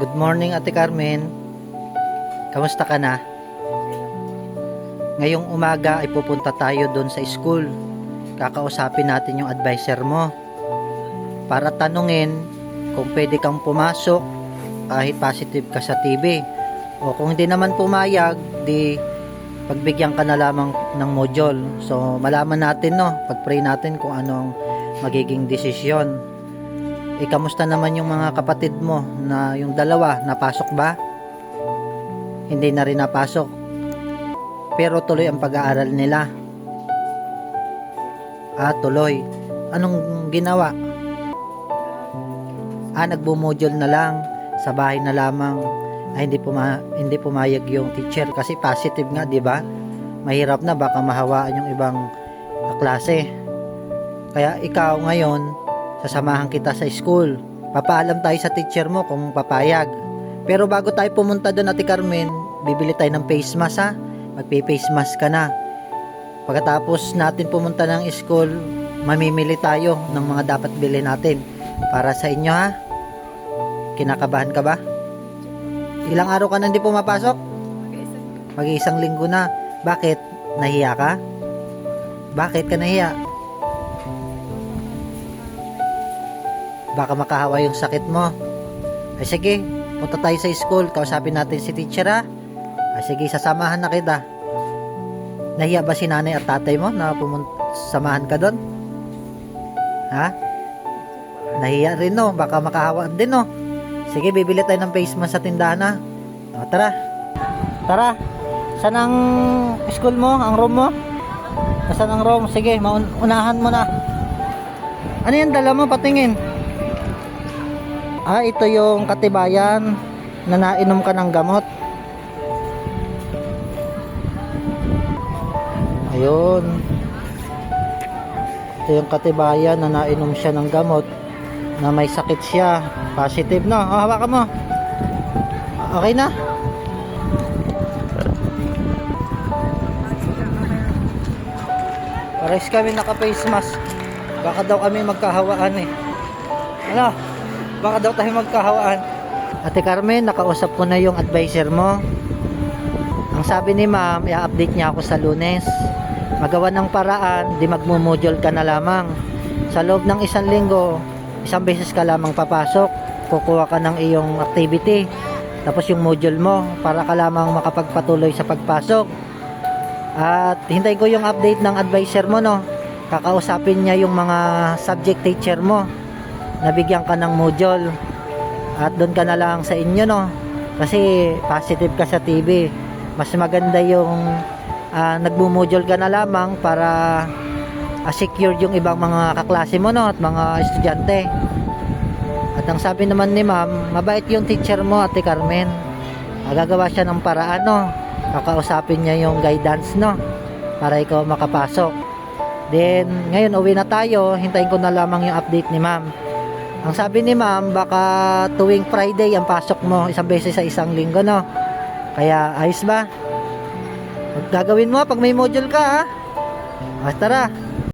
Good morning, Ate Carmen. Kamusta ka na? Ngayong umaga ay pupunta tayo doon sa school. Kakausapin natin yung advisor mo para tanungin kung pwede kang pumasok kahit positive ka sa TB. O kung hindi naman pumayag, di pagbigyan ka na lamang ng module. So malaman natin, no, pag-pray natin kung ano ang magiging desisyon. Kamusta naman yung mga kapatid mo na yung dalawa, napasok ba? Hindi na rin napasok. Pero tuloy ang pag-aaral nila. Tuloy. Anong ginawa? Nagbumodule na lang. Sa bahay na lamang. Hindi pumayag yung teacher kasi positive nga, di ba? Mahirap na, baka mahawaan yung ibang klase. Kaya ikaw ngayon, sasamahan kita sa school. Papaalam tayo sa teacher mo kung papayag. Pero bago tayo pumunta doon, Ate Carmen, bibili tayo ng face mask, ha? Magpe-face mask ka na. Pagkatapos natin pumunta ng school, mamimili tayo ng mga dapat bilhin natin para sa inyo, ha? Kinakabahan ka ba? Ilang araw ka na hindi pumapasok? Mag-iisang linggo na. Bakit? Nahiya ka? Bakit ka nahiya? Baka makahawa yung sakit mo. Ay sige, punta tayo sa school. Kausapin natin si teacher, ha? Ay sige, sasamahan na kita. Nahiya ba si nanay at tatay mo na samahan ka doon? Ha? Nahiya rin, no? Baka makahawa din, no? Sige, bibili tayo ng face mask sa tindahan, ha? O, tara. Tara. Saan ang school mo? Ang room mo? Saan ang room? Sige, unahan mo na. Ano yan dala mo? Patingin. Ito yung katibayan na nainom ka ng gamot. Ayun. Ito yung katibayan na nainom siya ng gamot na may sakit siya. Positive na. Hawakan mo. Okay na? Pares kami naka-face mask. Baka daw kami magkahawaan eh. Ano? Baka daw tayo magkahawaan. Ate Carmen, nakausap ko na yung advisor mo. Ang sabi ni ma'am, i-update niya ako sa Lunes. Magawa ng paraan, di magmumodule ka na lamang. Sa loob ng isang linggo, isang beses ka lamang papasok. Kukuha ka ng iyong activity. Tapos yung module mo, para ka lamang makapagpatuloy sa pagpasok. At hintayin ko yung update ng advisor mo, no? Kakausapin niya yung mga subject teacher mo. Nabigyan ka ng module at doon ka na lang sa inyo, no? Kasi positive ka sa TB. Mas maganda yung nagmo-module ka na lamang para secure yung ibang mga kaklase mo, no? At mga estudyante. At ang sabi naman ni ma'am, mabait yung teacher mo, Ate Carmen. Gagawa siya ng paraan, no? Kakausapin niya yung guidance, no? Para ikaw makapasok. Then ngayon uwi na tayo. Hintayin ko na lamang yung update ni ma'am. Ang sabi ni ma'am, baka tuwing Friday ang pasok mo, isang beses sa isang linggo, no? Kaya ayos ba? Gagawin mo pag may module ka, ha? Tara.